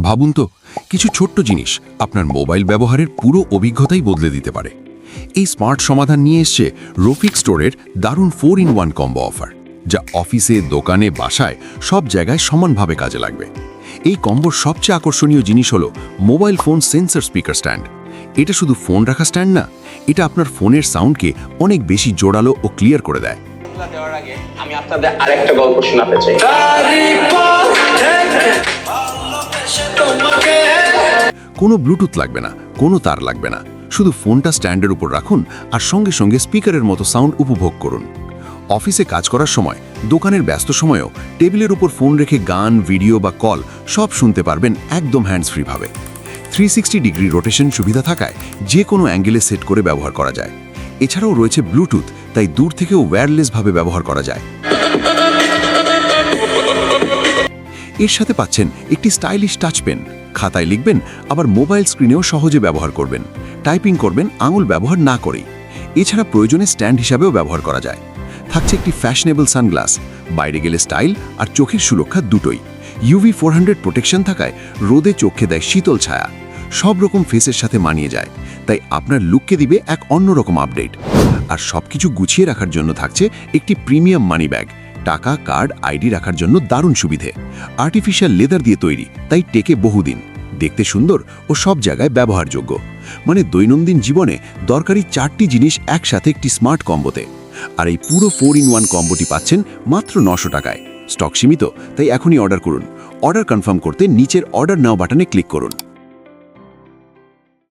ভাবুন তো, কিছু ছোট্ট জিনিস আপনার মোবাইল ব্যবহারের পুরো অভিজ্ঞতাই বদলে দিতে পারে। এই স্মার্ট সমাধান নিয়ে এসছে রফিক স্টোরের দারুণ 4-in-1 কম্বো অফার, যা অফিসে, দোকানে, বাসায় সব জায়গায় সমানভাবে কাজে লাগবে। এই কম্বোর সবচেয়ে আকর্ষণীয় জিনিস হলো mobile phone sensor speaker stand. এটা শুধু ফোন রাখা স্ট্যান্ড না, এটা আপনার ফোনের সাউন্ডকে অনেক বেশি জোরালো ও ক্লিয়ার করে দেয়। দেওয়ার আগে আমি আপনাদের আরেকটা গল্প শোনাতে চাই। কোনো ব্লুটুথ লাগবে না, কোনো তার লাগবে না, শুধু ফোনটা স্ট্যান্ডের উপর রাখুন আর সঙ্গে সঙ্গে স্পিকারের মতো সাউন্ড উপভোগ করুন। অফিসে কাজ করার সময়, দোকানের ব্যস্ত সময়েও টেবিলের উপর ফোন রেখে গান, ভিডিও বা কল সব শুনতে পারবেন একদম হ্যান্ডস ফ্রি ভাবে। 360 ডিগ্রি রোটেশন সুবিধা থাকায় যে কোনো অ্যাঙ্গেলে সেট করে ব্যবহার করা যায়। এছাড়াও রয়েছে ব্লুটুথ, তাই দূর থেকেও ওয়্যারলেস ভাবে ব্যবহার করা যায়। এর সাথে পাচ্ছেন একটি স্টাইলিশ টাচ পেন। খাতায় লিখবেন, আবার মোবাইল স্ক্রিনেও সহজে ব্যবহার করবেন। টাইপিং করবেন আঙুল ব্যবহার না করেই। এছাড়া প্রয়োজনে স্ট্যান্ড হিসাবেও ব্যবহার করা যায়। থাকছে একটি ফ্যাশনেবল সানগ্লাস, বাইরে গেলে স্টাইল আর চোখের সুরক্ষা দুটোই। UV 400 প্রোটেকশন থাকায় রোদে চোখে দেয় শীতল ছায়া। সব রকম ফেসের সাথে মানিয়ে যায়, তাই আপনার লুককে দিবে এক অন্যরকম আপডেট। আর সবকিছু গুছিয়ে রাখার জন্য থাকছে একটি প্রিমিয়াম মানি ব্যাগ। টাকা, কার্ড, আইডি রাখার জন্য দারুণ সুবিধে। আর্টিফিশিয়াল লেদার দিয়ে তৈরি, তাই টেকে বহুদিন। দেখতে সুন্দর ও সব জায়গায় ব্যবহারযোগ্য। মানে দৈনন্দিন জীবনে দরকারি 4টি জিনিস একসাথে একটি স্মার্ট কম্বোতে। আর এই পুরো 4-in-1 কম্বোটি পাচ্ছেন মাত্র 900 টাকায়। স্টক সীমিত, তাই এখনই অর্ডার করুন। অর্ডার কনফার্ম করতে নিচের অর্ডার নাও বাটনে ক্লিক করুন।